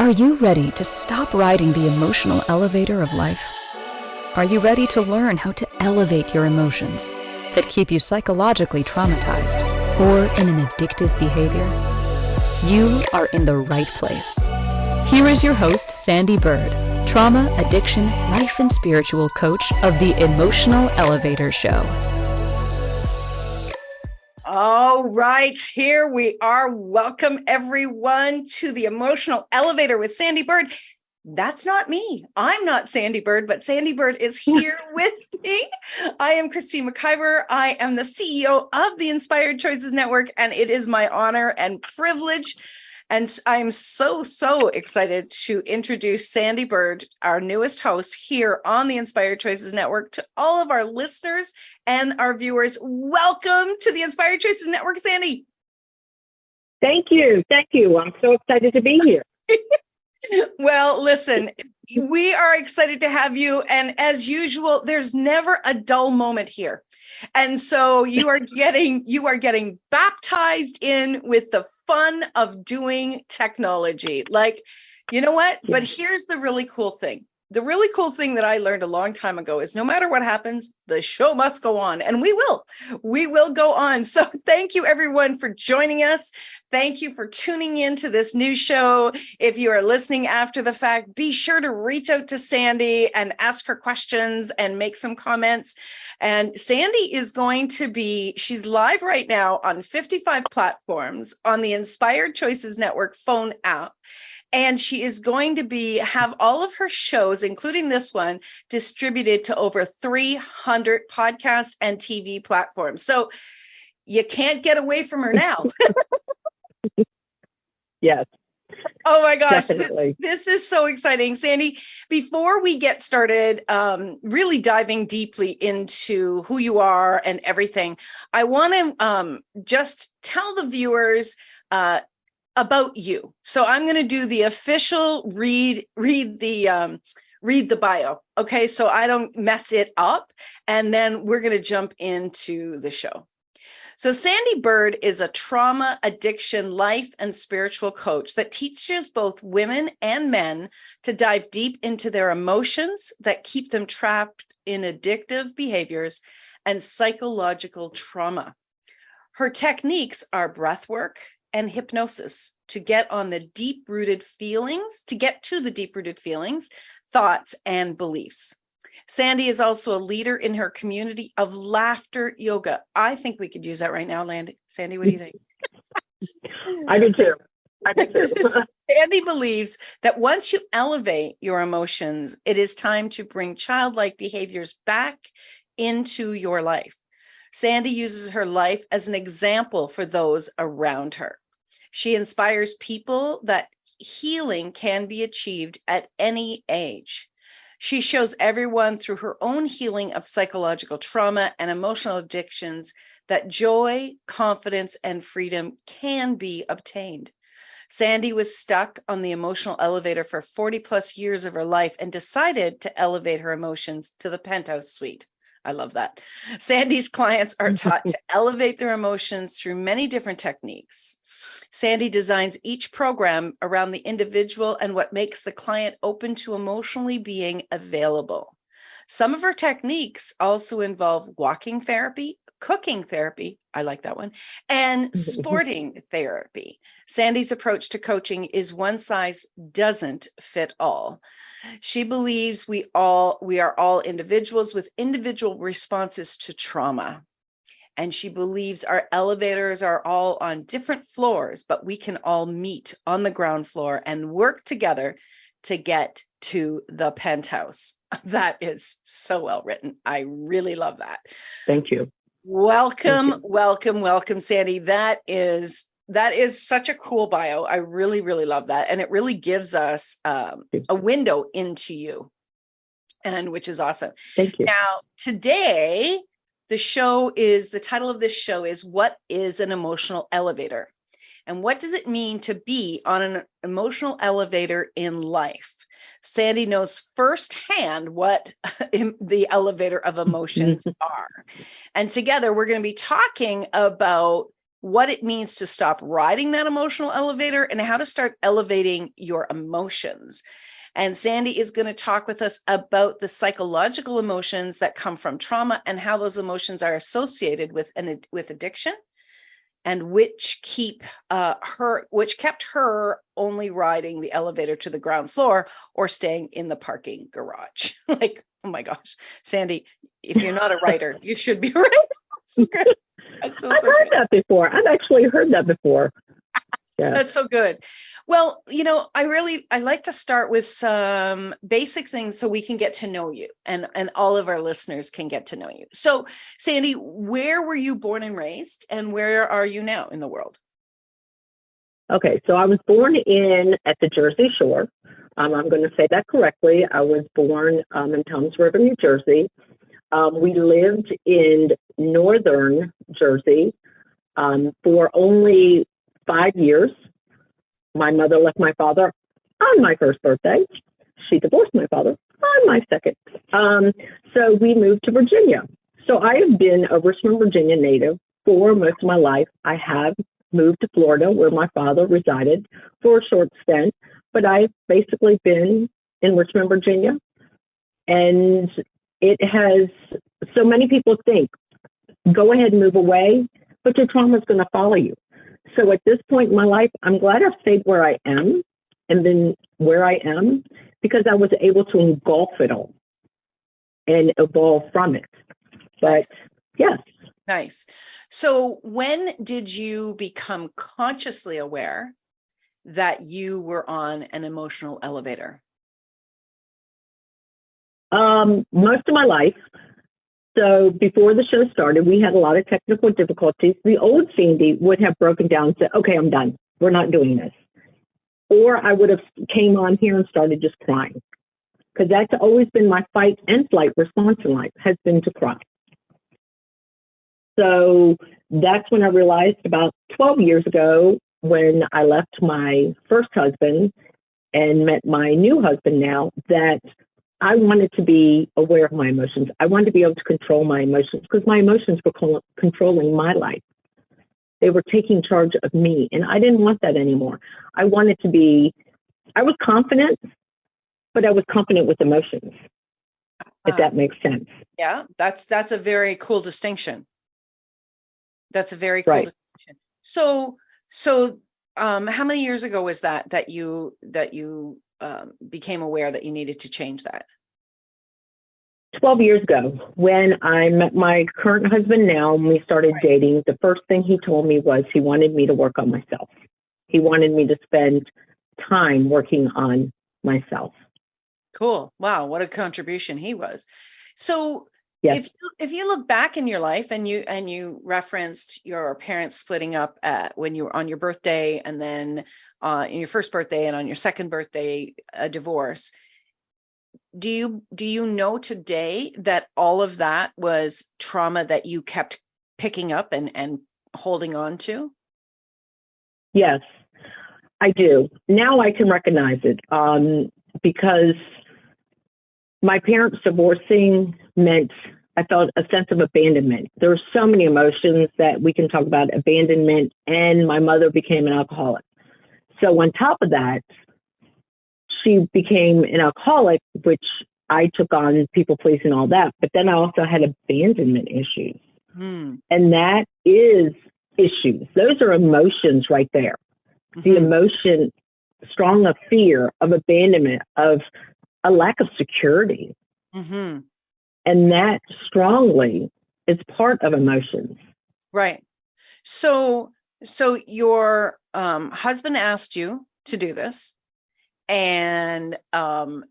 Are you ready to stop riding the emotional elevator of life? Are you ready to learn how to elevate your emotions that keep you psychologically traumatized or in an addictive behavior? You are in the right place. Here is your host, Sandee Byrd, trauma, addiction, life, and spiritual coach of the Emotional Elevator Show. All right, here we are. Welcome everyone to the Emotional Elevator with Sandee Byrd. That's not me. I'm not Sandee Byrd, but Sandee Byrd is here with me. I am Christine McIver. I am the CEO of the Inspired Choices Network, and it is my honor and privilege. And I'm so excited to introduce Sandee Byrd, our newest host here on the Inspired Choices Network, to all of our listeners and our viewers. Welcome to the Inspired Choices Network, Sandee. Thank you. I'm so excited to be here. Well, listen, we are excited to have you. And as usual, there's never a dull moment here. And so you are getting baptized in with the fun of doing technology. Like, you know what? Yeah. But here's the really cool thing. The really cool thing that I learned a long time ago is no matter what happens, the show must go on, and we will go on. So thank you everyone for joining us. Thank you for tuning in to this new show. If you are listening after the fact, be sure to reach out to Sandee and ask her questions and make some comments. And Sandee is going to she's live right now on 55 platforms on the Inspired Choices Network phone app. And she is going to have all of her shows, including this one, distributed to over 300 podcasts and TV platforms. So you can't get away from her now. Yes. Oh my gosh, definitely. This is so exciting. Sandee, before we get started really diving deeply into who you are and everything, I want to just tell the viewers about you. So I'm going to do the official read the bio. Okay, so I don't mess it up, and then we're going to jump into the show. So Sandee Byrd is a trauma, addiction, life, and spiritual coach that teaches both women and men to dive deep into their emotions that keep them trapped in addictive behaviors and psychological trauma. Her techniques are breathwork and hypnosis to get to the deep-rooted feelings, thoughts, and beliefs. Sandee is also a leader in her community of laughter yoga. I think we could use that right now, Sandee, what do you think? I do too. Sandee believes that once you elevate your emotions, it is time to bring childlike behaviors back into your life. Sandee uses her life as an example for those around her. She inspires people that healing can be achieved at any age. She shows everyone through her own healing of psychological trauma and emotional addictions that joy, confidence, and freedom can be obtained. Sandee was stuck on the emotional elevator for 40 plus years of her life and decided to elevate her emotions to the penthouse suite. I love that. Sandee's clients are taught to elevate their emotions through many different techniques. Sandee designs each program around the individual and what makes the client open to emotionally being available. Some of her techniques also involve walking therapy, cooking therapy, I like that one, and sporting therapy. Sandee's approach to coaching is one size doesn't fit all. She believes we are all individuals with individual responses to trauma. And she believes our elevators are all on different floors, but we can all meet on the ground floor and work together to get to the penthouse. That is so well written. I really love that. Thank you. Welcome, Sandee. That is such a cool bio. I really love that. And it really gives us a window into you, and which is awesome. Thank you. Now, today, the title of this show is What is an Emotional Elevator? And what does it mean to be on an emotional elevator in life? Sandee knows firsthand what the elevator of emotions are. And together we're going to be talking about what it means to stop riding that emotional elevator, and how to start elevating your emotions. And Sandee is going to talk with us about the psychological emotions that come from trauma and how those emotions are associated with addiction, and which kept her only riding the elevator to the ground floor or staying in the parking garage. Like, oh my gosh, Sandee, if you're not a writer, you should be a writer. So good. I've heard that before. I've actually heard that before. Yeah. That's so good. Well, I like to start with some basic things so we can get to know you, and all of our listeners can get to know you. So, Sandee, where were you born and raised, and where are you now in the world? Okay, so I was born at the Jersey Shore. I'm going to say that correctly. I was born in Toms River, New Jersey. We lived in northern Jersey for only 5 years. My mother left my father on my first birthday. She divorced my father on my second. So we moved to Virginia. So I have been a Richmond, Virginia native for most of my life. I have moved to Florida, where my father resided for a short stint, but I've basically been in Richmond, Virginia. And it has, so many people think, go ahead and move away, but your trauma is going to follow you. So at this point in my life, I'm glad I've stayed where I am and been where I am, because I was able to engulf it all and evolve from it. But nice. Yes. Nice. So when did you become consciously aware that you were on an emotional elevator? Most of my life. So before the show started, we had a lot of technical difficulties. The old Sandee would have broken down and said, okay, I'm done. We're not doing this. Or I would have came on here and started just crying, because that's always been my fight and flight response in life, has been to cry. So that's when I realized about 12 years ago, when I left my first husband and met my new husband now, that I wanted to be aware of my emotions. I wanted to be able to control my emotions, because my emotions were controlling my life. They were taking charge of me, and I didn't want that anymore. I was confident, but I was confident with emotions, if that makes sense. Yeah, that's a very cool distinction. That's a very cool distinction. So how many years ago was that you became aware that you needed to change that? 12 years ago, when I met my current husband now, and we started dating, the first thing he told me was he wanted me to work on myself. He wanted me to spend time working on myself. Cool. Wow, what a contribution he was. So yes. if you look back in your life, and you referenced your parents splitting up when you were on your birthday, and then in your first birthday, and on your second birthday, a divorce. Do you know today that all of that was trauma that you kept picking up and holding on to? Yes, I do. Now I can recognize it, because my parents divorcing meant I felt a sense of abandonment. There were so many emotions that we can talk about: abandonment, and my mother became an alcoholic. So on top of that, she became an alcoholic, which I took on people pleasing and all that. But then I also had abandonment issues. And that is issues. Those are emotions right there. The emotion, strong of fear, of abandonment, of a lack of security. And that strongly is part of emotions. Right. So your husband asked you to do this. And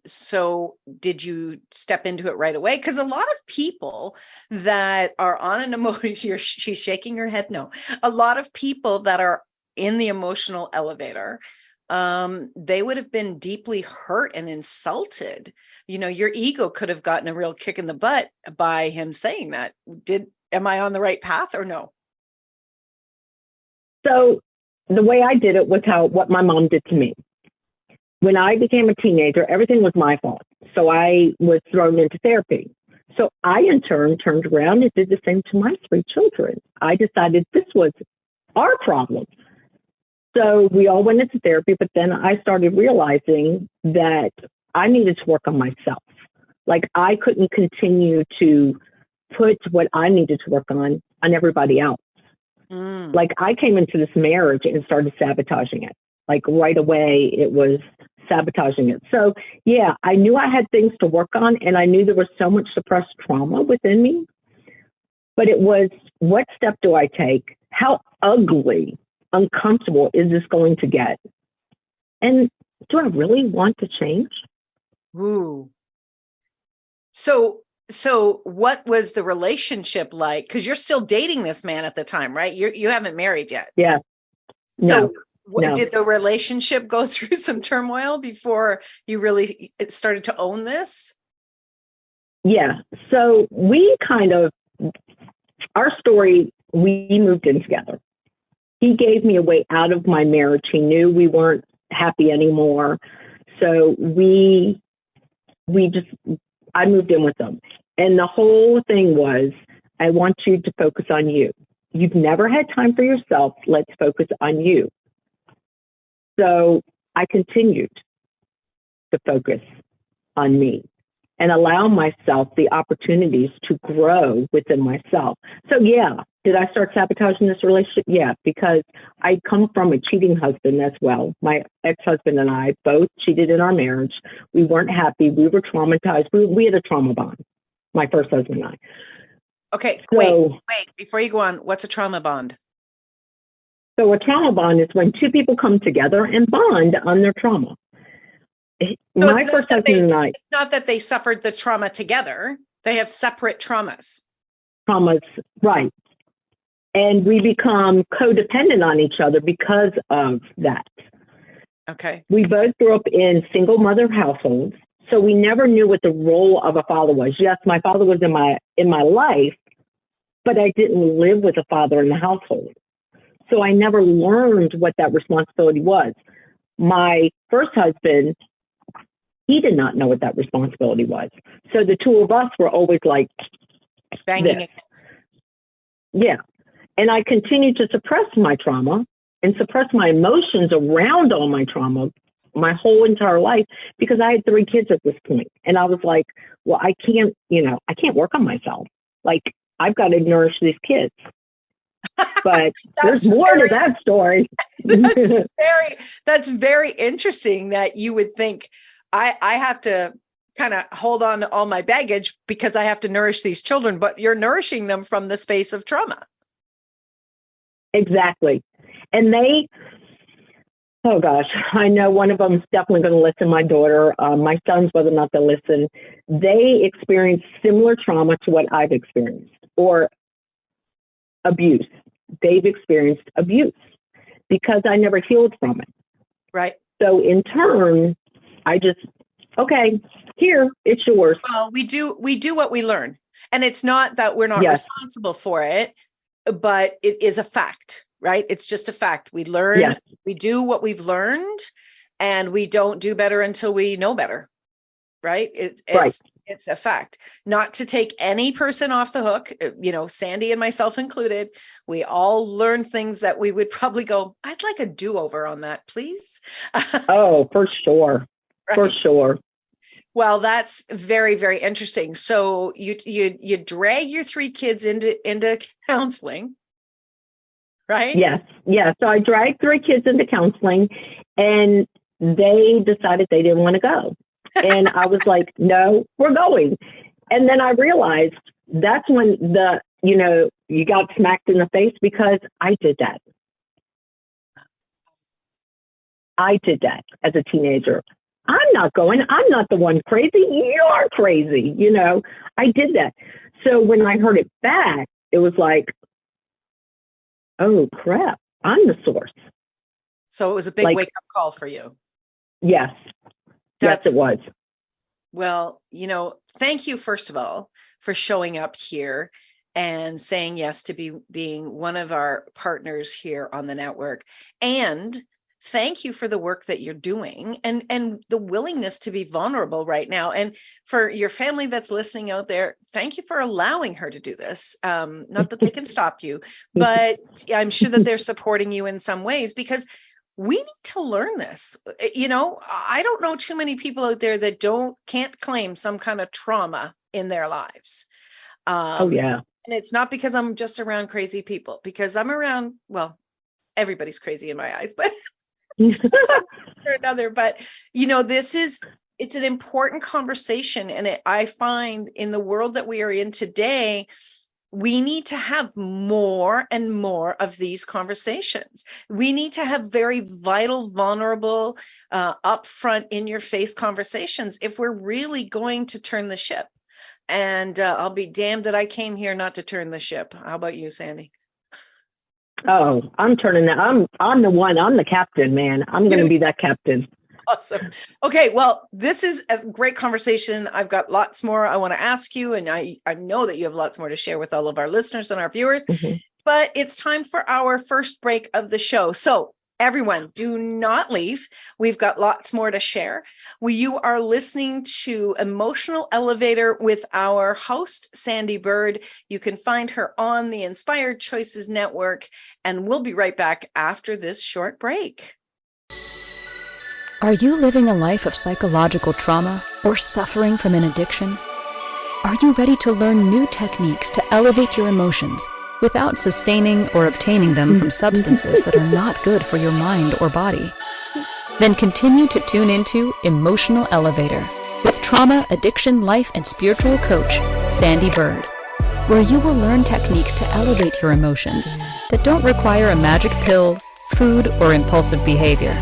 so did you step into it right away? Because a lot of people that are on an emotion, she's shaking her head no. A lot of people that are in the emotional elevator, they would have been deeply hurt and insulted. Your ego could have gotten a real kick in the butt by him saying that. Am I on the right path or no? So the way I did it was what my mom did to me. When I became a teenager, everything was my fault. So I was thrown into therapy. So I, in turn, turned around and did the same to my 3 children. I decided this was our problem. So we all went into therapy, but then I started realizing that I needed to work on myself. Like I couldn't continue to put what I needed to work on everybody else. Like I came into this marriage and started sabotaging it. Like right away, it was sabotaging it. So yeah, I knew I had things to work on, and I knew there was so much suppressed trauma within me. But it was, what step do I take? How ugly, uncomfortable is this going to get? And do I really want to change? Ooh. So what was the relationship like? Because you're still dating this man at the time, right? You haven't married yet. Yeah. So No. did the relationship go through some turmoil before you really started to own this? Yeah. So our story, we moved in together. He gave me a way out of my marriage. He knew we weren't happy anymore. So I moved in with him. And the whole thing was, I want you to focus on you. You've never had time for yourself. Let's focus on you. So I continued to focus on me and allow myself the opportunities to grow within myself. So yeah, did I start sabotaging this relationship? Yeah, because I come from a cheating husband as well. My ex-husband and I both cheated in our marriage. We weren't happy. We were traumatized. We had a trauma bond, my first husband and I. Okay, wait, before you go on, what's a trauma bond? So a trauma bond is when two people come together and bond on their trauma. My first husband and I. It's not that they suffered the trauma together. They have separate traumas. Traumas, right. And we become codependent on each other because of that. Okay. We both grew up in single mother households, so we never knew what the role of a father was. Yes, my father was in my life, but I didn't live with a father in the household. So I never learned what that responsibility was. My first husband, he did not know what that responsibility was. So the two of us were always like banging against. Yeah. And I continued to suppress my trauma and suppress my emotions around all my trauma my whole entire life because I had 3 kids at this point. And I was like, well, I can't work on myself. Like, I've got to nourish these kids. But there's more to that story. That's very interesting that you would think I have to kind of hold on to all my baggage because I have to nourish these children, but you're nourishing them from the space of trauma. Exactly. And oh gosh, I know one of them is definitely going to listen, my daughter. My sons, whether or not they'll listen, they experience similar trauma to what I've experienced, or abuse. They've experienced abuse because I never healed from it. Right. So in turn, I just, okay, here, it's yours. Well, we do what we learn. And it's not that we're not responsible for it, but it is a fact, right? It's just a fact. We learn, we do what we've learned, and we don't do better until we know better, right? It's a fact. Not to take any person off the hook, Sandee and myself included, we all learn things that we would probably go, I'd like a do-over on that, please. Oh, for sure. Right. For sure. Well, that's very, very interesting. So you drag your 3 kids into counseling, right? Yes. So I dragged 3 kids into counseling, and they decided they didn't want to go. And I was like, no, we're going. And then I realized that's when you got smacked in the face because I did that. I did that as a teenager. I'm not going. I'm not the one crazy. You're crazy. I did that. So when I heard it back, it was like, oh, crap, I'm the source. So it was a big wake-up call for you. Yes. Yes, it was. Well, thank you, first of all, for showing up here and saying yes to being one of our partners here on the network, and thank you for the work that you're doing and the willingness to be vulnerable right now. And for your family that's listening out there, thank you for allowing her to do this. Not that they can stop you, but I'm sure that they're supporting you in some ways, because we need to learn this. I don't know too many people out there that can't claim some kind of trauma in their lives. Oh, yeah. And it's not because I'm just around crazy people, because I'm around, well, everybody's crazy in my eyes, but or another. But, it's an important conversation. And I find in the world that we are in today, we need to have more and more of these conversations. We need to have very vital, vulnerable, upfront, in your face conversations if we're really going to turn the ship. And I'll be damned that I came here not to turn the ship. How about you, Sandee? Oh, I'm turning that. I'm the one. I'm the captain, man. I'm going to be that captain. Awesome. Okay, well, this is a great conversation. I've got lots more I want to ask you, and I know that you have lots more to share with all of our listeners and our viewers. Mm-hmm. But it's time for our first break of the show. So everyone, do not leave. We've got lots more to share. You are listening to Emotional Elevator with our host, Sandee Byrd. You can find her on the Inspired Choices Network, and we'll be right back after this short break. Are you living a life of psychological trauma or suffering from an addiction? Are you ready to learn new techniques to elevate your emotions without sustaining or obtaining them from substances that are not good for your mind or body? Then continue to tune into Emotional Elevator with trauma, addiction, life, and spiritual coach, Sandee Byrd, where you will learn techniques to elevate your emotions that don't require a magic pill, food, or impulsive behavior.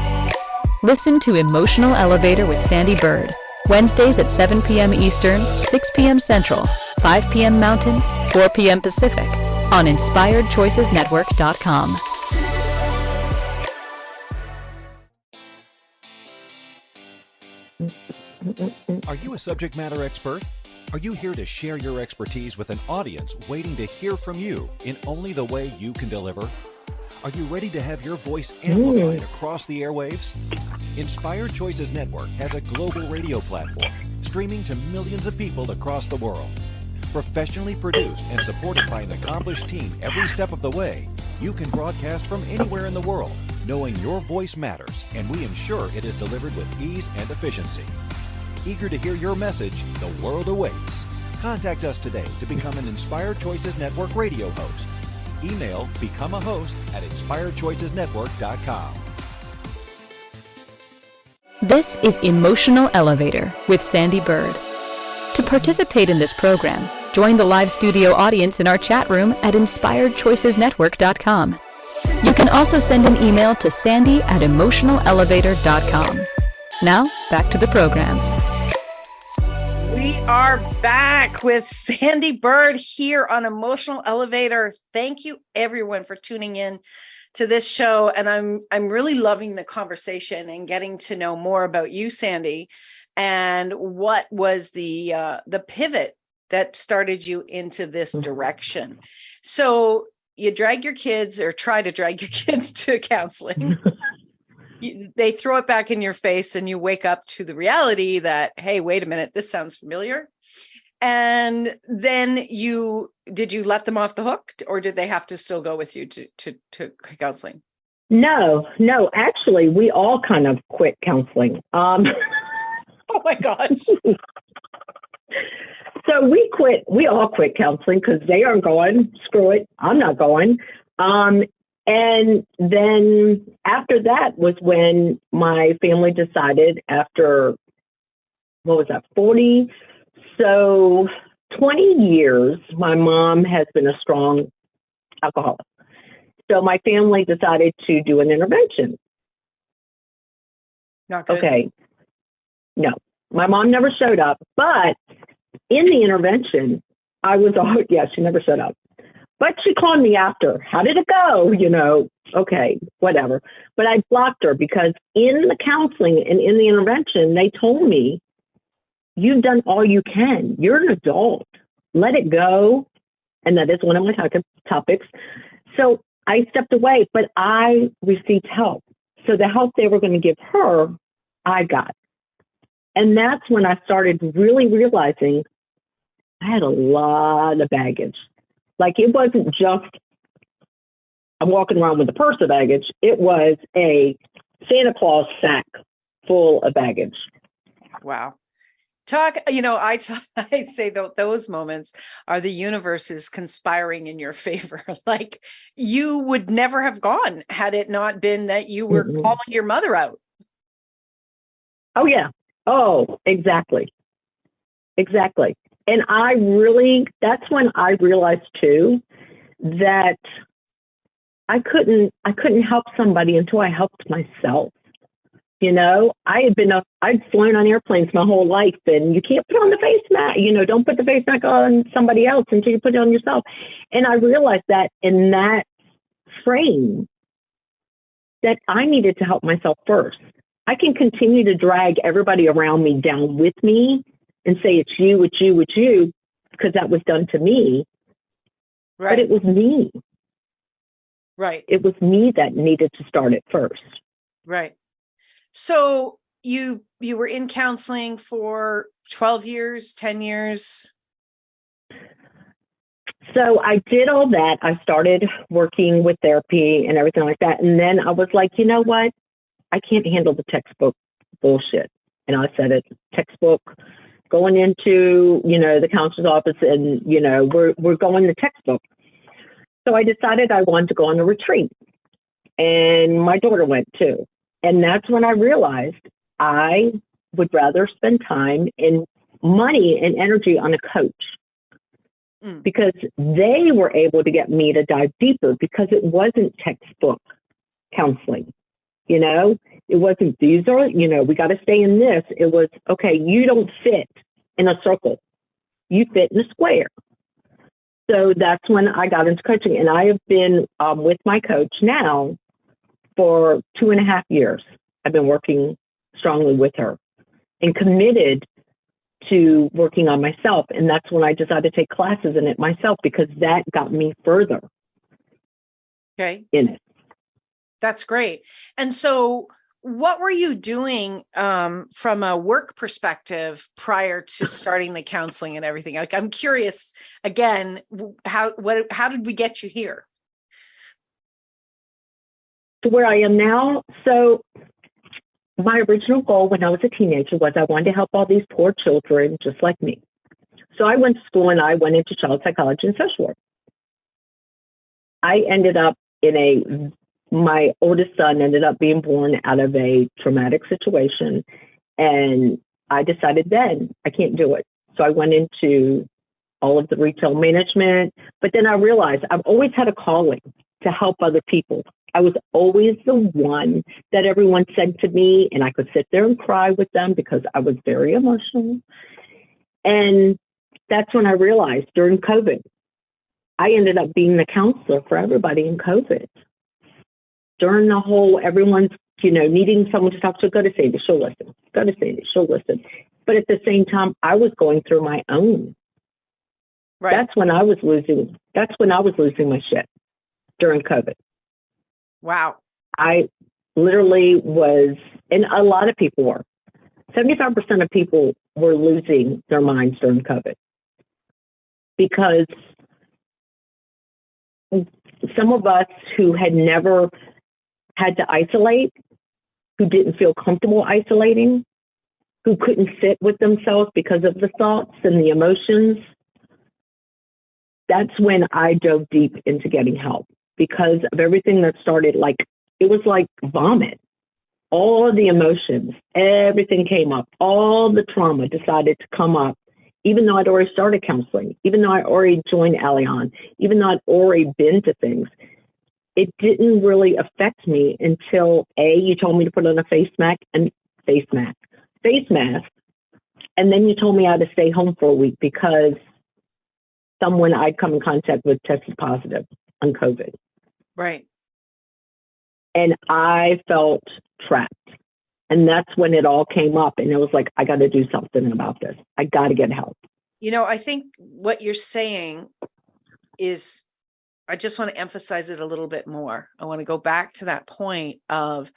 Listen to Emotional Elevator with Sandee Byrd, Wednesdays at 7 p.m. Eastern, 6 p.m. Central, 5 p.m. Mountain, 4 p.m. Pacific, on InspiredChoicesNetwork.com. Are you a subject matter expert? Are you here to share your expertise with an audience waiting to hear from you in only the way you can deliver? Are you ready to have your voice amplified across the airwaves? Inspired Choices Network has a global radio platform streaming to millions of people across the world. Professionally produced and supported by an accomplished team every step of the way, you can broadcast from anywhere in the world, knowing your voice matters, and we ensure it is delivered with ease and efficiency. Eager to hear your message, the world awaits. Contact us today to become an Inspired Choices Network radio host. Email become a host at inspiredchoicesnetwork.com. This is Emotional Elevator with Sandee Byrd. To participate in this program, join the live studio audience in our chat room at inspiredchoicesnetwork.com. You can also send an email to sandy@emotionalelevator.com. Now, back to the program. We are back with Sandee Byrd here on Emotional Elevator. Thank you, everyone, for tuning in to this show. And I'm really loving the conversation and getting to know more about you, Sandee, and what was the pivot that started you into this direction. So you drag your kids, or try to drag your kids, to counseling. They throw it back in your face, and you wake up to the reality that, hey, wait a minute, this sounds familiar. And then did you let them off the hook, or did they have to still go with you to counseling? No, actually, we all kind of quit counseling. Oh my gosh. So we all quit counseling because they aren't going. Screw it, I'm not going. And then after that was when my family decided, after, 40? So 20 years, my mom has been a strong alcoholic. So my family decided to do an intervention. Not good. Okay. No, my mom never showed up, but in the intervention, she never showed up. But she called me after. How did it go? Okay, whatever. But I blocked her because in the counseling and in the intervention, they told me, you've done all you can. You're an adult. Let it go. And that is one of my topics. So I stepped away, but I received help. So the help they were going to give her, I got. And that's when I started really realizing I had a lot of baggage. Like, it wasn't just I'm walking around with a purse of baggage. It was a Santa Claus sack full of baggage. Wow. Talk, I say those moments are the universe is conspiring in your favor. Like, you would never have gone had it not been that you were calling your mother out. Oh, yeah. Oh, exactly. Exactly. And that's when I realized too, that I couldn't help somebody until I helped myself. You know, I'd flown on airplanes my whole life, and you can't put on the face mask. You know, don't put the face mask on somebody else until you put it on yourself. And I realized that in that frame, that I needed to help myself first. I can continue to drag everybody around me down with me and say, it's you, because that was done to me. Right. But it was me. Right. It was me that needed to start it first. Right. So you were in counseling for 12 years, 10 years? So I did all that. I started working with therapy and everything like that. And then I was like, you know what? I can't handle the textbook bullshit. And I said, it's textbook going into, the counselor's office, and, we're going the textbook. So I decided I wanted to go on a retreat. And my daughter went too. And that's when I realized I would rather spend time and money and energy on a coach, because they were able to get me to dive deeper, because it wasn't textbook counseling. It wasn't, these are, we got to stay in this. It was, okay, you don't fit in a circle. You fit in a square. So that's when I got into coaching. And I have been with my coach now for 2.5 years. I've been working strongly with her and committed to working on myself. And that's when I decided to take classes in it myself, because that got me further in it. That's great. And so what were you doing from a work perspective prior to starting the counseling and everything? Like, I'm curious, again, how did we get you here? To where I am now. So my original goal when I was a teenager was I wanted to help all these poor children just like me. So I went to school and I went into child psychology and social work. I ended up my oldest son ended up being born out of a traumatic situation. And I decided then I can't do it. So I went into all of the retail management. But then I realized I've always had a calling to help other people. I was always the one that everyone said to me, and I could sit there and cry with them because I was very emotional. And that's when I realized during COVID, I ended up being the counselor for everybody in COVID. During the whole, everyone's, needing someone to talk to, go to Sandee, she'll listen. Go to Sandee, she'll listen. But at the same time, I was going through my own. Right. That's when I was losing my shit during COVID. Wow. I literally was, and a lot of people were. 75% of people were losing their minds during COVID, because some of us who had never had to isolate, who didn't feel comfortable isolating, who couldn't sit with themselves because of the thoughts and the emotions, that's when I dove deep into getting help, because of everything that started. Like, it was like vomit. All of the emotions, everything came up. All the trauma decided to come up, even though I'd already started counseling, even though I already joined Allianz, even though I'd already been to things. It didn't really affect me until you told me to put on a face mask, and then you told me I had to stay home for a week because someone I'd come in contact with tested positive on COVID. Right. And I felt trapped. And that's when it all came up. And it was like, I got to do something about this. I got to get help. I think what you're saying is, I just want to emphasize it a little bit more. I want to go back to that point of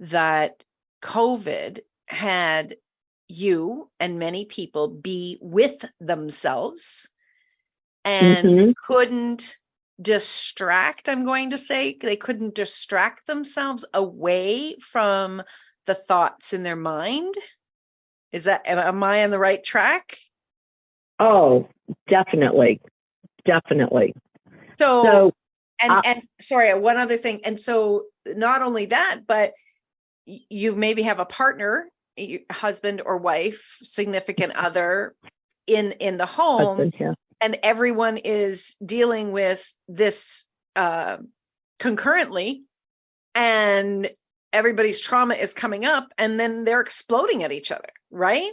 that COVID had you and many people be with themselves and couldn't distract, I'm going to say, they couldn't distract themselves away from the thoughts in their mind. Am I on the right track? Oh, definitely. Definitely. So and sorry, one other thing. And so not only that, but you maybe have a partner, husband or wife, significant other in the home, husband, yeah. And everyone is dealing with this concurrently, and everybody's trauma is coming up, and then they're exploding at each other, right?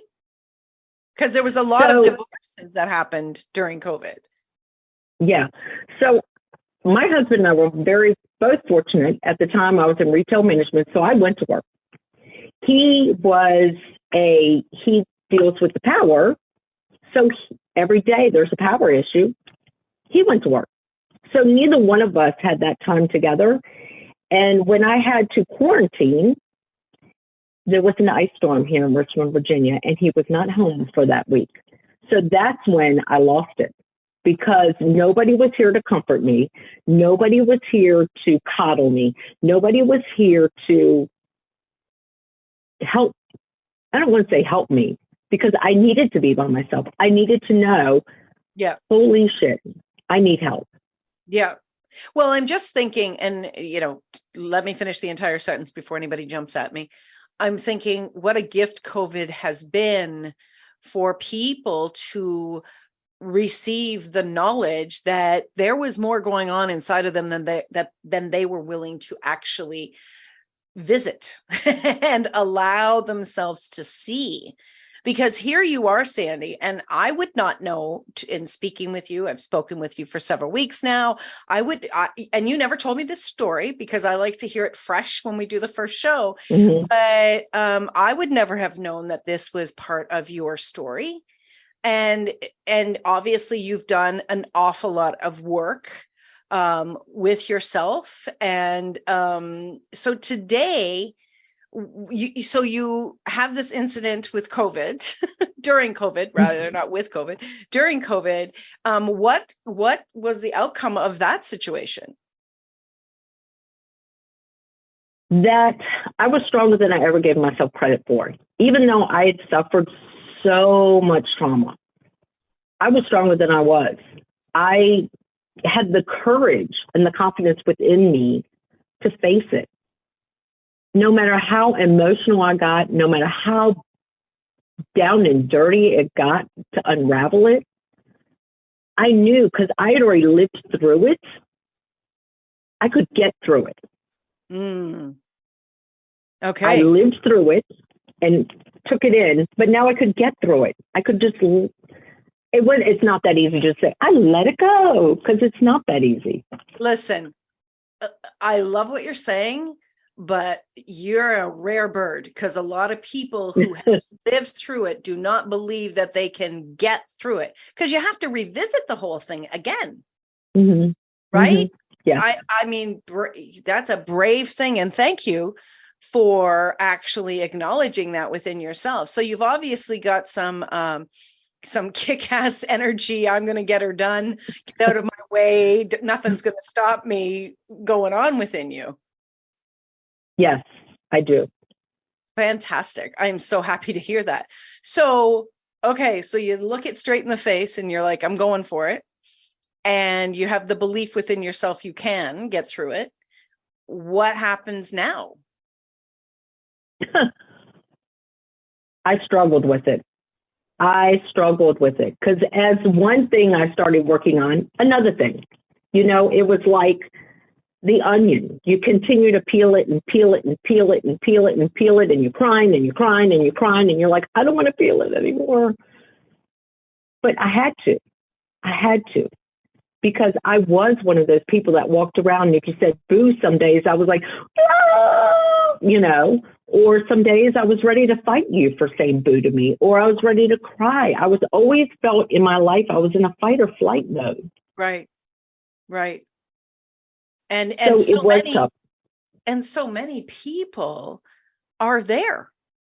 Because there was a lot of divorces that happened during COVID. Yeah. So my husband and I were both fortunate. At the time, I was in retail management, so I went to work. He deals with the power. So every day there's a power issue. He went to work. So neither one of us had that time together. And when I had to quarantine, there was an ice storm here in Richmond, Virginia, and he was not home for that week. So that's when I lost it, because nobody was here to comfort me. Nobody was here to coddle me. Nobody was here to help. I don't want to say help me, because I needed to be by myself. I needed to know, holy shit, I need help. Yeah. Well, I'm just thinking, and, let me finish the entire sentence before anybody jumps at me. I'm thinking what a gift COVID has been for people to receive the knowledge that there was more going on inside of them than they were willing to actually visit and allow themselves to see. Because here you are, Sandee, and I would not know, in speaking with you, I've spoken with you for several weeks now, and you never told me this story, because I like to hear it fresh when we do the first show, but I would never have known that this was part of your story. And obviously you've done an awful lot of work with yourself. And so today, you have this incident with COVID during COVID, rather, not with COVID, during COVID. What was the outcome of that situation? That I was stronger than I ever gave myself credit for. Even though I had suffered so much trauma, I was stronger than I was. I had the courage and the confidence within me to face it. No matter how emotional I got, no matter how down and dirty it got to unravel it, I knew, because I had already lived through it, I could get through it. Okay. I lived through it and took it in, but now I could get through it. I could just, it's not that easy to say, I let it go, because it's not that easy. Listen, I love what you're saying, but you're a rare bird, because a lot of people who have lived through it do not believe that they can get through it, because you have to revisit the whole thing again. Right? Yeah. I mean, that's a brave thing. And thank you for actually acknowledging that within yourself. So you've obviously got some kick-ass energy. I'm going to get her done. Get out of my way. Nothing's going to stop me going on within you. Yes, I do. Fantastic. I'm so happy to hear that. So, okay, so you look it straight in the face and you're like, I'm going for it. And you have the belief within yourself you can get through it. What happens now? I struggled with it. Because as one thing I started working on, another thing, it was like the onion. You continue to peel it and peel it and peel it and peel it and peel it, and you're crying and you're crying and you're crying, and you're like, I don't want to peel it anymore. But I had to, because I was one of those people that walked around, and if you said boo some days, I was like, oh, or some days I was ready to fight you for saying boo to me, or I was ready to cry. I was always felt in my life I was in a fight or flight mode. Right. And so it was many, tough. And so many people are there.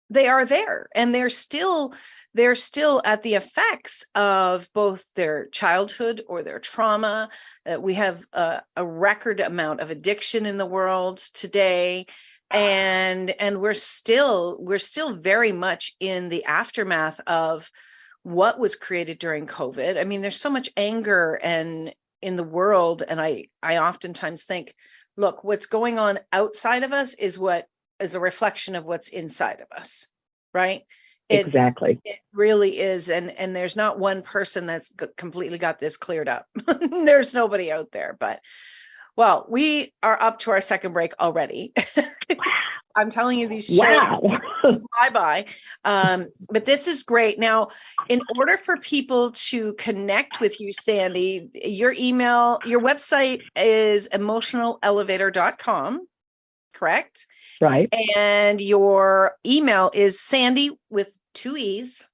They are there, and they're still at the effects of both their childhood or their trauma. We have a record amount of addiction in the world today, and we're still very much in the aftermath of what was created during COVID. I mean, there's so much anger and in the world, and I oftentimes think, look, what's going on outside of us is what is a reflection of what's inside of us, right? Exactly. It really is, and there's not one person that's completely got this cleared up. There's nobody out there, but well, we are up to our second break already. I'm telling you, these shows bye-bye. But this is great. Now, in order for people to connect with you, Sandee, your website is emotionalelevator.com, correct? Right. And your email is Sandee with 2 E's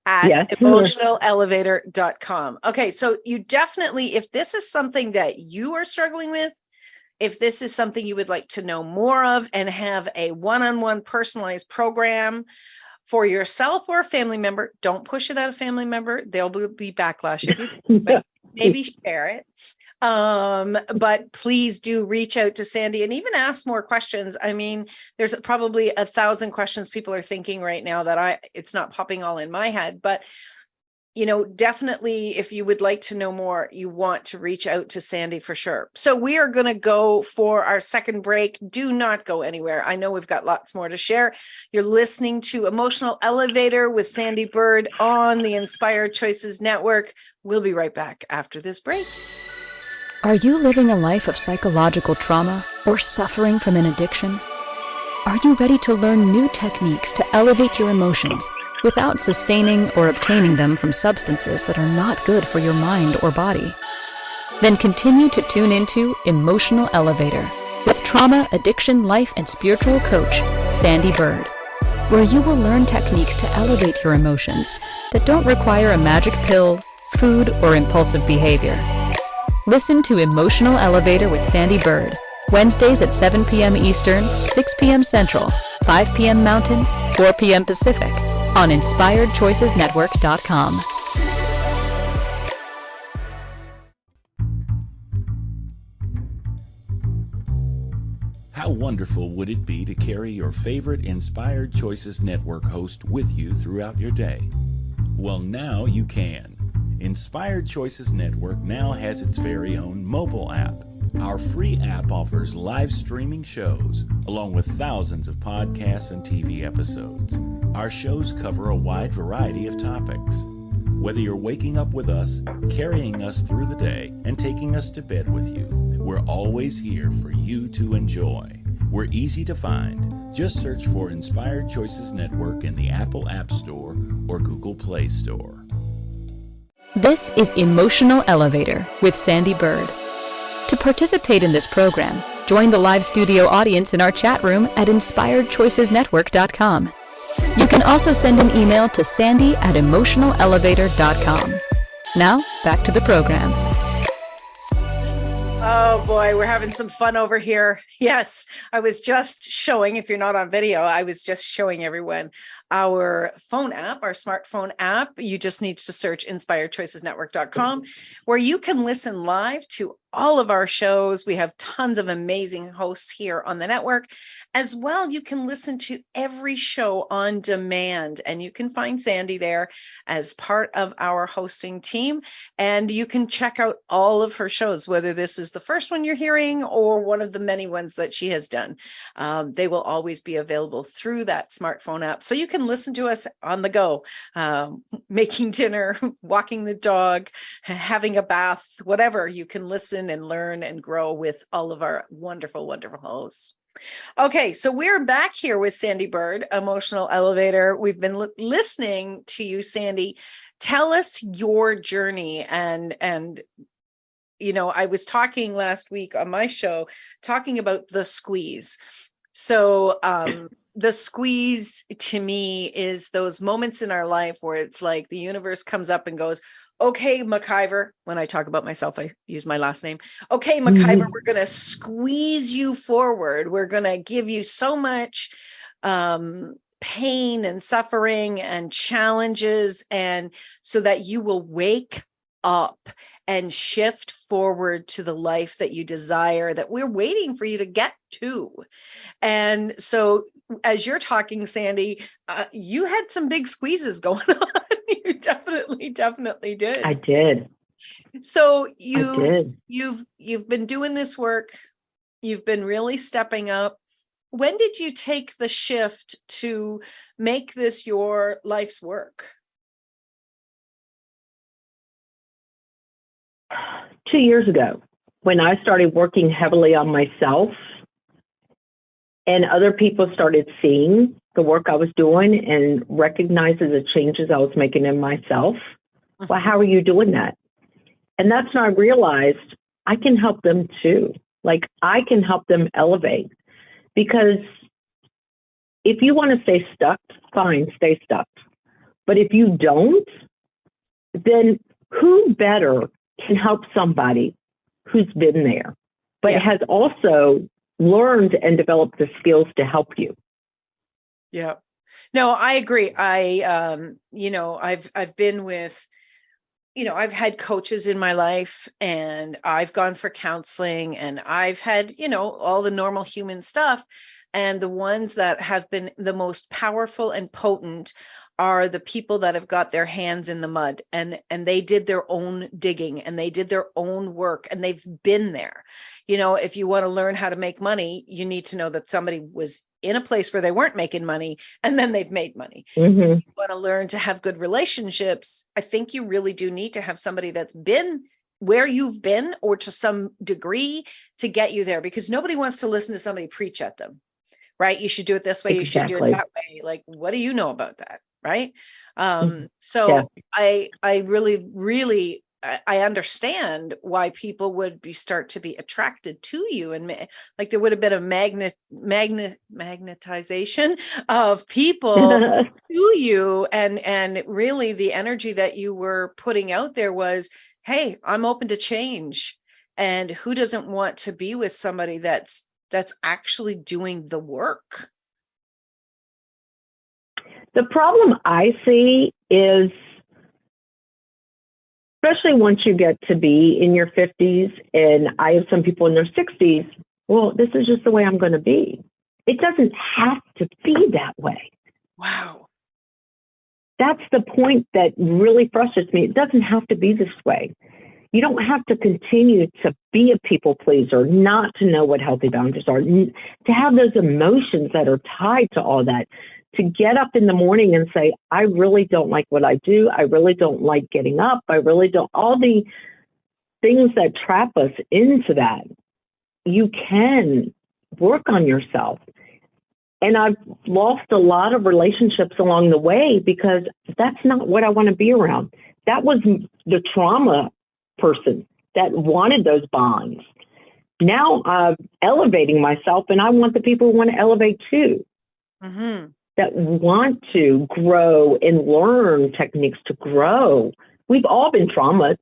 at emotionalelevator.com. Okay, so you definitely, if this is something that you are struggling with, if this is something you would like to know more of and have a one-on-one personalized program for yourself or a family member, don't push it at a family member. There'll be backlash if you do, but maybe share it. But please do reach out to Sandee and even ask more questions. I mean, there's probably 1,000 questions people are thinking right now that it's not popping all in my head, but definitely if you would like to know more, you want to reach out to Sandee for sure. So we are going to go for our second break. Do not go anywhere. I know we've got lots more to share. You're listening to Emotional Elevator with Sandee Byrd on the Inspired Choices Network. We'll be right back after this break. Are you living a life of psychological trauma or suffering from an addiction? Are you ready to learn new techniques to elevate your emotions without sustaining or obtaining them from substances that are not good for your mind or body? Then continue to tune into Emotional Elevator with trauma, addiction, life, and spiritual coach, Sandee Byrd, where you will learn techniques to elevate your emotions that don't require a magic pill, food, or impulsive behavior. Listen to Emotional Elevator with Sandee Byrd, Wednesdays at 7 p.m. Eastern, 6 p.m. Central, 5 p.m. Mountain, 4 p.m. Pacific, on InspiredChoicesNetwork.com. How wonderful would it be to carry your favorite Inspired Choices Network host with you throughout your day? Well, now you can. Inspired Choices Network now has its very own mobile app. Our free app offers live streaming shows, along with thousands of podcasts and TV episodes. Our shows cover a wide variety of topics. Whether you're waking up with us, carrying us through the day, and taking us to bed with you, we're always here for you to enjoy. We're easy to find. Just search for Inspired Choices Network in the Apple App Store or Google Play Store. This is Emotional Elevator with Sandee Byrd. To participate in this program, join the live studio audience in our chat room at InspiredChoicesNetwork.com. You can also send an email to Sandee@emotionalelevator.com. Now, back to the program. Oh boy, we're having some fun over here. Yes, I was just showing, if you're not on video, I was just showing everyone our phone app, our smartphone app. You just need to search InspiredChoicesNetwork.com, where you can listen live to all of our shows. We have tons of amazing hosts here on the network. As well, you can listen to every show on demand, and you can find Sandee there as part of our hosting team. And you can check out all of her shows, whether this is the first one you're hearing or one of the many ones that she has done. They will always be available through that smartphone app. So you can listen to us on the go, making dinner, walking the dog, having a bath, whatever. You can listen and learn and grow with all of our wonderful, wonderful hosts. Okay, so we're back here with Sandee Byrd, Emotional Elevator. We've been listening to you, Sandee. Tell us your journey. And I was talking last week on my show, talking about the squeeze. So the squeeze to me is those moments in our life where it's like the universe comes up and goes, Okay, McIver, when I talk about myself, I use my last name. Okay, McIver, Mhm. we're going to squeeze you forward. We're going to give you so much pain and suffering and challenges, and so that you will wake up and shift forward to the life that you desire, that we're waiting for you to get to. And so, as you're talking, Sandee, you had some big squeezes going on. You definitely I did. did. So I did. you've been doing this work. You've been really stepping up. When did you take the shift to make this your life's work? 2 years ago, when I started working heavily on myself and other people started seeing the work I was doing and recognizing the changes I was making in myself. Well, Mhm. how are you doing that? And that's when I realized I can help them too. Like, I can help them elevate, because if you want to stay stuck, fine, stay stuck. But if you don't, then who better can help somebody who's been there, but Yeah. has also learned and developed the skills to help you? Yeah. No, I agree. I've been with, I've had coaches in my life, and I've gone for counseling, and I've had, all the normal human stuff. And the ones that have been the most powerful and potent are the people that have got their hands in the mud, and they did their own digging, and they did their own work, and they've been there. If you want to learn how to make money, you need to know that somebody was in a place where they weren't making money, and then they've made money. Mm-hmm. Want to learn to have good relationships, I think you really do need to have somebody that's been where you've been, or to some degree, to get you there, because nobody wants to listen to somebody preach at them, right? You should do it this way, you should do it Exactly. that way. Like, what do you know about that, right? Mhm. Yeah. So I really, really, I understand why people would start to be attracted to you, and like there would have been a magnetization of people to you, and really the energy that you were putting out there was, hey, I'm open to change. And who doesn't want to be with somebody that's actually doing the work? The problem I see is, especially once you get to be in your 50s, and I have some people in their 60s, well, this is just the way I'm going to be. It doesn't have to be that way. Wow. That's the point that really frustrates me. It doesn't have to be this way. You don't have to continue to be a people pleaser, not to know what healthy boundaries are, to have those emotions that are tied to all that, to get up in the morning and say, I really don't like what I do. I really don't like getting up. I really don't, all the things that trap us into that. You can work on yourself. And I've lost a lot of relationships along the way because that's not what I want to be around. That was the trauma person that wanted those bonds. Now I'm elevating myself, and I want the people who want to elevate too, Mm-hmm. that want to grow and learn techniques to grow. We've all been traumatized.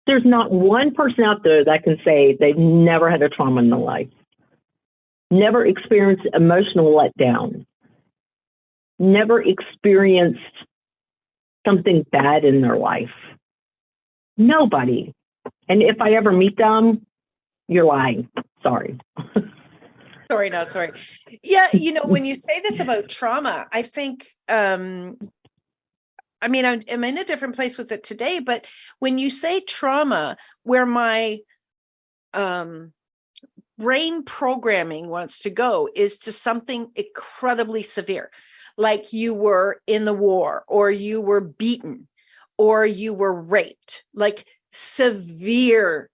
There's not one person out there that can say they've never had a trauma in their life, never experienced emotional letdown, never experienced something bad in their life. Nobody. And if I ever meet them, you're lying. Sorry. Sorry, not sorry. Yeah, when you say this about trauma, I think, I mean, I'm in a different place with it today, but when you say trauma, where my um, brain programming wants to go is to something incredibly severe, like you were in the war, or you were beaten, or you were raped. Like, severe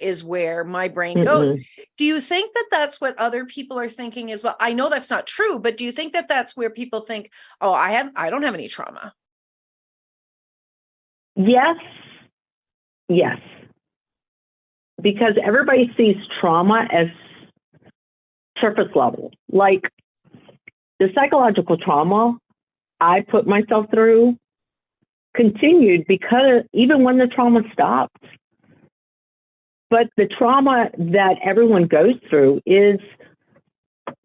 is where my brain goes. Mm-mm. Do you think that that's what other people are thinking as well? I know that's not true, but do you think that that's where people think, oh, I don't have any trauma? Yes, yes. Because everybody sees trauma as surface level. Like, the psychological trauma I put myself through continued because even when the trauma stopped. But the trauma that everyone goes through is,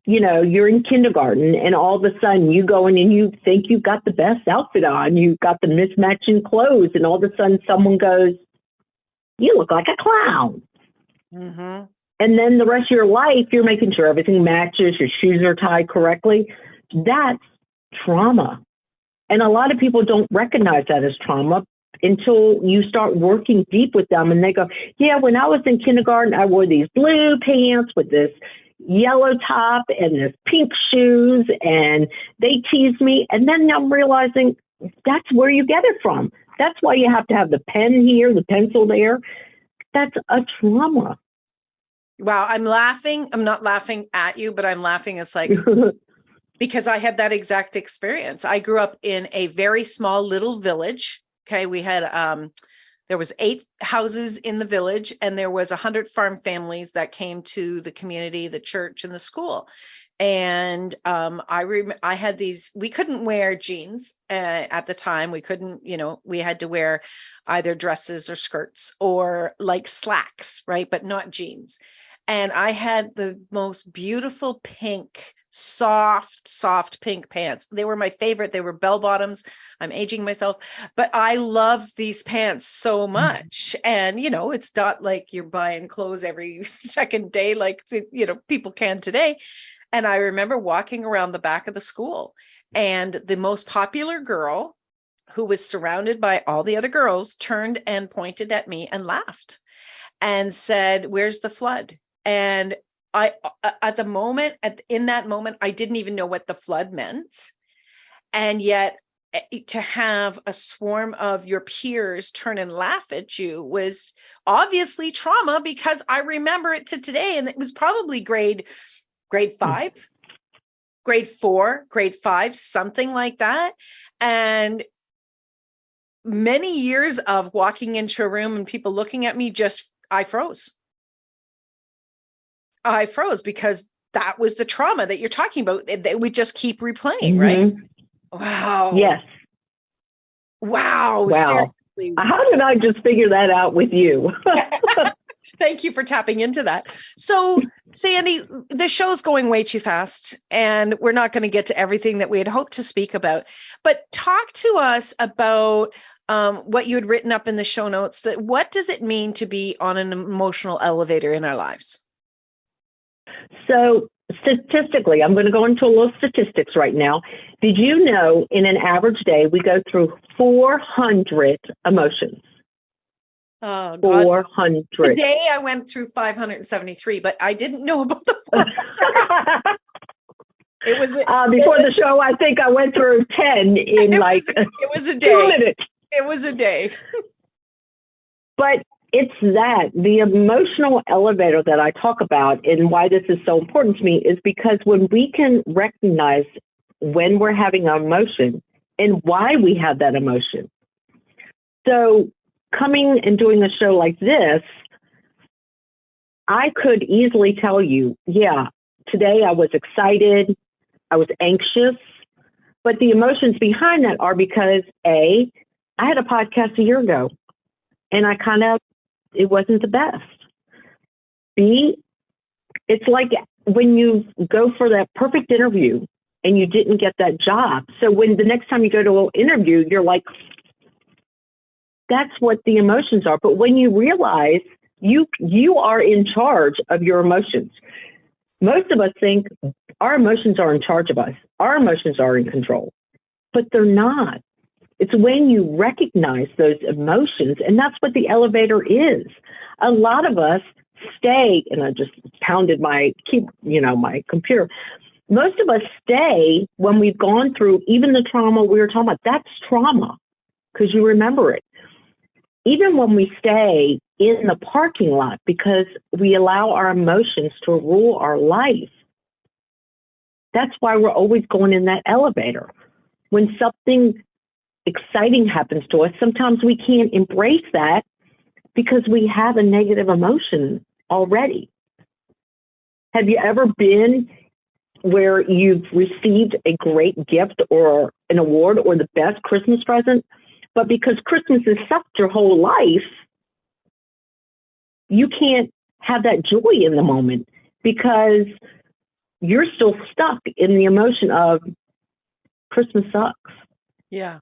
you're in kindergarten and all of a sudden you go in and you think you've got the best outfit on, you've got the mismatching clothes, and all of a sudden someone goes, you look like a clown. Mm-hmm. And then the rest of your life, you're making sure everything matches, your shoes are tied correctly. That's trauma. And a lot of people don't recognize that as trauma until you start working deep with them and they go, yeah, when I was in kindergarten, I wore these blue pants with this yellow top and this pink shoes, and they teased me. And then I'm realizing that's where you get it from. That's why you have to have the pen here, the pencil there. That's a trauma. Wow, I'm laughing. I'm not laughing at you, but I'm laughing. It's like, because I had that exact experience. I grew up in a very small little village. Okay, we had there was 8 houses in the village, and there was 100 farm families that came to the community, the church, and the school. And I had these. We couldn't wear jeans at the time. We couldn't, we had to wear either dresses or skirts or like slacks, right? But not jeans. And I had the most beautiful pink, soft pink pants. They were my favorite. They were bell bottoms. I'm aging myself, but I loved these pants so much. And, it's not like you're buying clothes every second day like, people can today. And I remember walking around the back of the school, and the most popular girl, who was surrounded by all the other girls, turned and pointed at me and laughed and said, "Where's the flood?" And in that moment, I didn't even know what the flood meant. And yet to have a swarm of your peers turn and laugh at you was obviously trauma, because I remember it to today. And it was probably grade 5, grade 4, grade 5, something like that. And many years of walking into a room and people looking at me, I froze. I froze because that was the trauma that you're talking about. They would just keep replaying, right? Wow. Yes. Wow. Seriously. How did I just figure that out with you? Thank you for tapping into that. So, Sandee, the show's going way too fast, and we're not going to get to everything that we had hoped to speak about. But talk to us about what you had written up in the show notes. What does it mean to be on an emotional elevator in our lives? So statistically, I'm going to go into a little statistics right now. Did you know in an average day, we go through 400 emotions? Oh, God. 400. Today I went through 573, but I didn't know about the 400. It was before the show. I think I went through 10 in it was a day. 2 minutes. It was a day. But it's the emotional elevator that I talk about, and why this is so important to me is because when we can recognize when we're having an emotion and why we have that emotion. So coming and doing a show like this, I could easily tell you, yeah, today I was excited, I was anxious, but the emotions behind that are because A, I had a podcast a year ago and it wasn't the best. B, it's like when you go for that perfect interview and you didn't get that job. So when the next time you go to an interview, you're like, that's what the emotions are. But when you realize you are in charge of your emotions, most of us think our emotions are in charge of us. Our emotions are in control, but they're not. It's when you recognize those emotions, and that's what the elevator is. A lot of us stay, and I just pounded my computer. Most of us stay when we've gone through even the trauma we were talking about. That's trauma because you remember it. Even when we stay in the parking lot because we allow our emotions to rule our life. That's why we're always going in that elevator. When something exciting happens to us, sometimes we can't embrace that because we have a negative emotion already. Have you ever been where you've received a great gift or an award or the best Christmas present, But because Christmas has sucked your whole life, you can't have that joy in the moment because you're still stuck in the emotion of Christmas sucks. Yeah.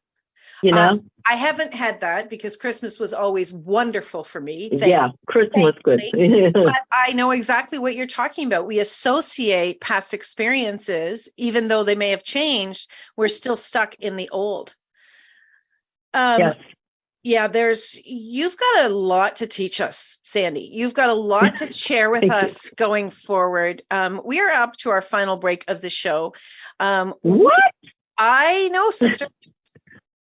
You know? I haven't had that because Christmas was always wonderful for me. Christmas good. But I know exactly what you're talking about. We associate past experiences, even though they may have changed, we're still stuck in the old. Yes. Yeah, you've got a lot to teach us, Sandee. You've got a lot to share with us going forward. We are up to our final break of the show. What? I know, sister.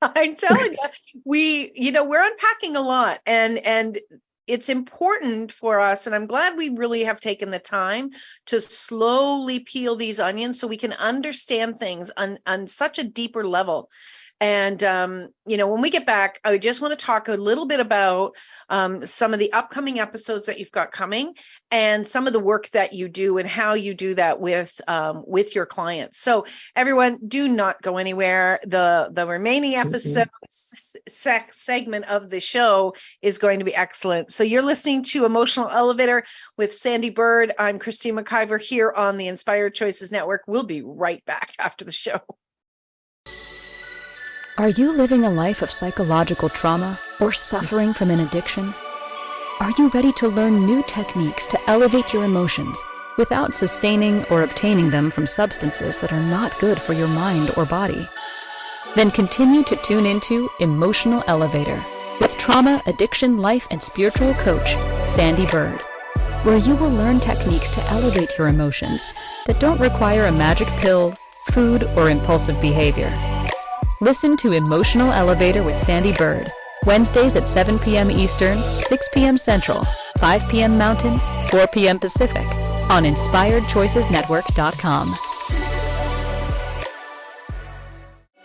I'm telling you, we're unpacking a lot, and it's important for us. And I'm glad we really have taken the time to slowly peel these onions so we can understand things on such a deeper level. And, when we get back, I just want to talk a little bit about some of the upcoming episodes that you've got coming and some of the work that you do and how you do that with your clients. So everyone, do not go anywhere. The remaining episode segment of the show is going to be excellent. So you're listening to Emotional Elevator with Sandee Byrd. I'm Christine McIver here on the Inspired Choices Network. We'll be right back after the show. Are you living a life of psychological trauma or suffering from an addiction? Are you ready to learn new techniques to elevate your emotions without sustaining or obtaining them from substances that are not good for your mind or body? Then continue to tune into Emotional Elevator with trauma, addiction, life, and spiritual coach, Sandee Byrd, where you will learn techniques to elevate your emotions that don't require a magic pill, food, or impulsive behavior. Listen to Emotional Elevator with Sandee Byrd, Wednesdays at 7 p.m. Eastern, 6 p.m. Central, 5 p.m. Mountain, 4 p.m. Pacific, on InspiredChoicesNetwork.com.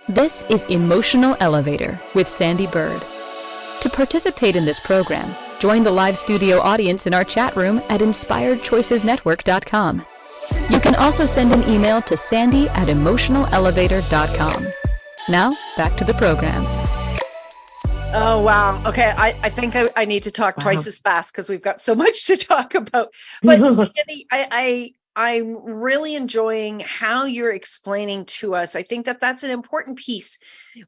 This is Emotional Elevator with Sandee Byrd. To participate in this program, join the live studio audience in our chat room at InspiredChoicesNetwork.com. You can also send an email to Sandee@EmotionalElevator.com. Now, back to the program. Oh, wow. Okay, I think I need to talk twice as fast because we've got so much to talk about. But Sandee, I'm really enjoying how you're explaining to us. I think that that's an important piece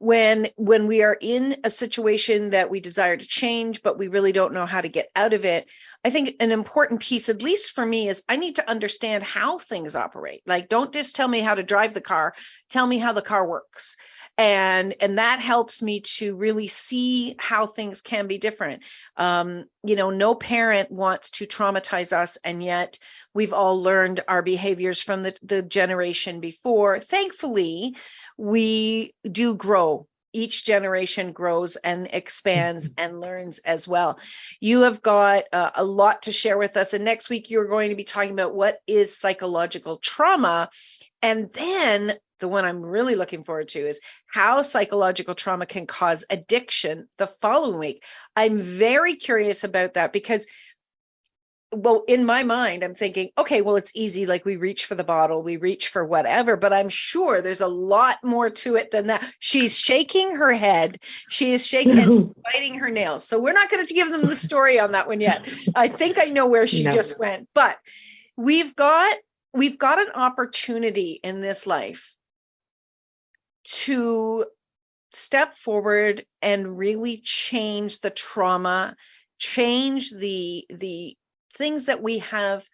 when we are in a situation that we desire to change, but we really don't know how to get out of it. I think an important piece, at least for me, is I need to understand how things operate. Like, don't just tell me how to drive the car, tell me how the car works. And that helps me to really see how things can be different. No parent wants to traumatize us, and yet we've all learned our behaviors from the generation before. Thankfully, we do grow. Each generation grows and expands and learns as well. You have got a lot to share with us. And next week, you're going to be talking about what is psychological trauma. And then the one I'm really looking forward to is how psychological trauma can cause addiction the following week. I'm very curious about that because, well, in my mind, I'm thinking, okay, well, it's easy. Like, we reach for the bottle, we reach for whatever, but I'm sure there's a lot more to it than that. She's shaking her head. She is shaking and biting her nails. So we're not going to give them the story on that one yet. I think I know where she just went, but we've got an opportunity in this life to step forward and really change the trauma, change the things that we have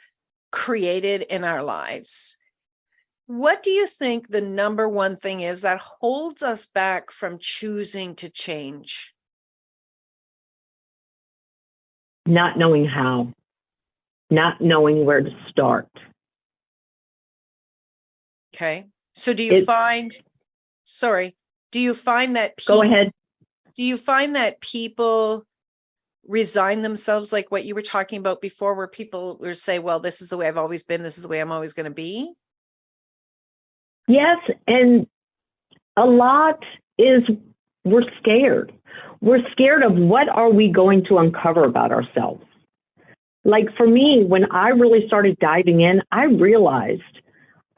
created in our lives. What do you think the number one thing is that holds us back from choosing to change? Not knowing how, not knowing where to start. Okay. So do you find that people, go ahead. Do you find that people resign themselves, like what you were talking about before, where people will say, well, this is the way I've always been, this is the way I'm always going to be? Yes, and a lot is we're scared. We're scared of what are we going to uncover about ourselves. Like for me, when I really started diving in, I realized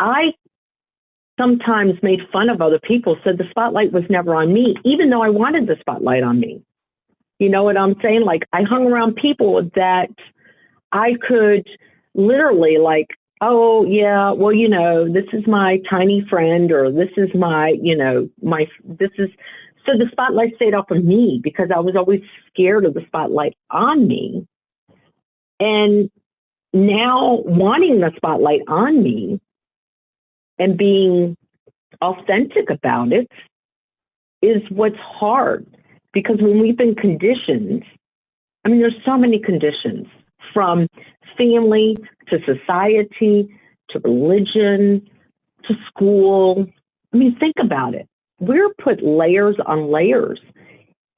I sometimes made fun of other people, said the spotlight was never on me, even though I wanted the spotlight on me. You know what I'm saying? Like, I hung around people that I could literally, like, oh, yeah, well, you know, this is my tiny friend, or this is my, you know, so the spotlight stayed off of me because I was always scared of the spotlight on me. And now wanting the spotlight on me and being authentic about it is what's hard. Because when we've been conditioned, I mean, there's so many conditions, from family to society to religion to school. I mean, think about it. We're put layers on layers.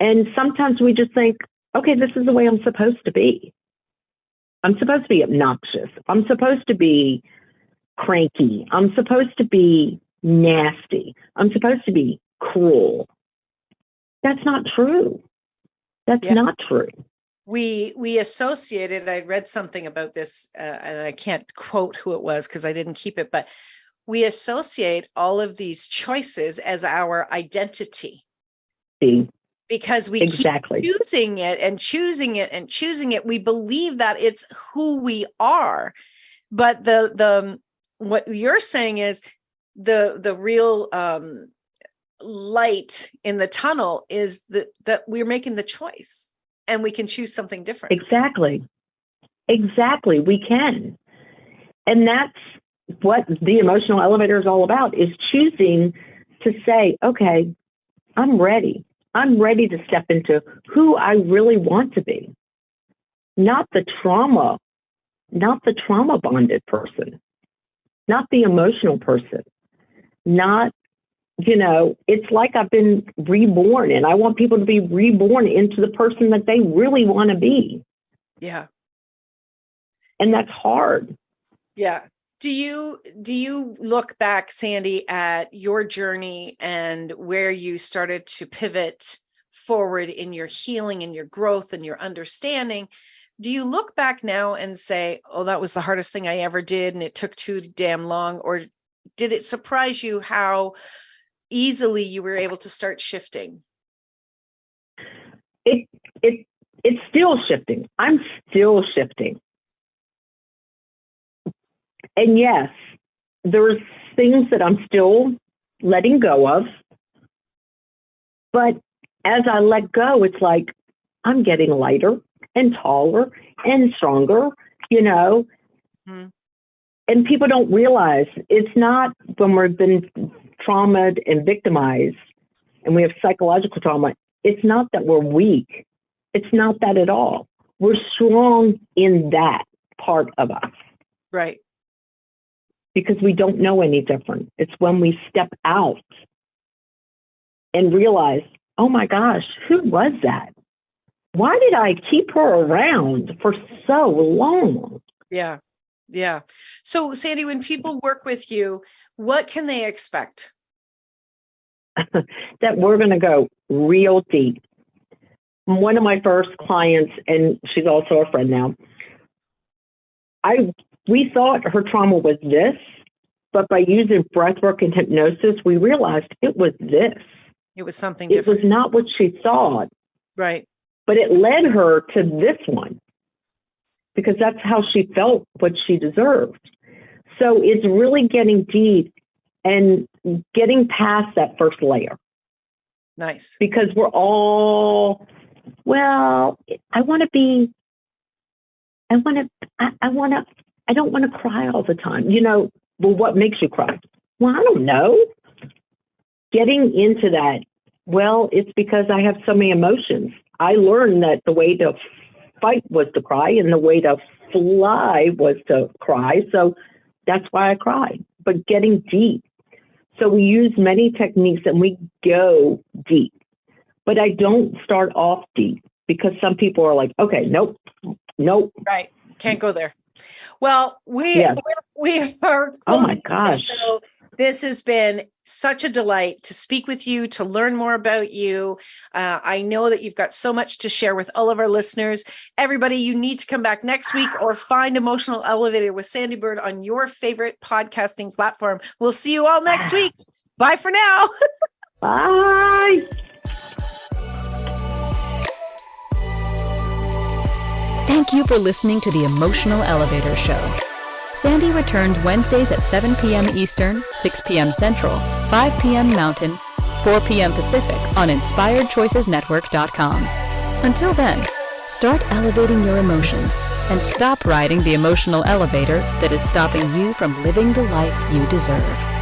And sometimes we just think, okay, this is the way I'm supposed to be. I'm supposed to be obnoxious. I'm supposed to be cranky. I'm supposed to be nasty. I'm supposed to be cruel. That's not true. That's not true. We associated, I read something about this, and I can't quote who it was because I didn't keep it, but we associate all of these choices as our identity. Because we keep choosing it and choosing it and choosing it. We believe that it's who we are. But the what you're saying is the real light in the tunnel is that we're making the choice. And we can choose something different. Exactly. We can. And that's what the emotional elevator is all about, is choosing to say, okay, I'm ready. I'm ready to step into who I really want to be. Not the trauma bonded person, not the emotional person, not, you know, it's like I've been reborn, and I want people to be reborn into the person that they really want to be. Yeah. And that's hard. Yeah. Do you look back, Sandee, at your journey and where you started to pivot forward in your healing and your growth and your understanding? Do you look back now and say, oh, that was the hardest thing I ever did and it took too damn long? Or did it surprise you how easily you were able to start shifting? It's still shifting. I'm still shifting. And yes, there's things that I'm still letting go of. But as I let go, it's like I'm getting lighter and taller and stronger, you know. Mm-hmm. And people don't realize it's not when we've been traumatized and victimized and we have psychological trauma, it's not that we're weak. It's not that at all. We're strong in that part of us. Right. Because we don't know any different. It's when we step out and realize, oh my gosh, who was that? Why did I keep her around for so long? Yeah. Yeah. So, Sandee, when people work with you, what can they expect? That we're going to go real deep. One of my first clients, and she's also a friend now, we thought her trauma was this, but by using breathwork and hypnosis, we realized it was this. It was something different. It was not what she thought. Right. But it led her to this one, because that's how she felt what she deserved. So it's really getting deep and getting past that first layer. Nice. Because we're all, well, I don't want to cry all the time. You know, well, what makes you cry? Well, I don't know. Getting into that, well, it's because I have so many emotions. I learned that the way to fight was to cry, and the way to fly was to cry. So that's why I cried. But getting deep. So we use many techniques and we go deep. But I don't start off deep, because some people are like, okay, nope. Right. Can't go there. Well, we are close. Oh my gosh. So This has been such a delight to speak with you, to learn more about you. I know that you've got so much to share with all of our listeners. Everybody, you need to come back next week or find Emotional Elevator with Sandee Byrd on your favorite podcasting platform. We'll see you all next week. Bye for now. Bye. Thank you for listening to the Emotional Elevator Show. Sandee returns Wednesdays at 7 p.m. Eastern, 6 p.m. Central, 5 p.m. Mountain, 4 p.m. Pacific on InspiredChoicesNetwork.com. Until then, start elevating your emotions and stop riding the emotional elevator that is stopping you from living the life you deserve.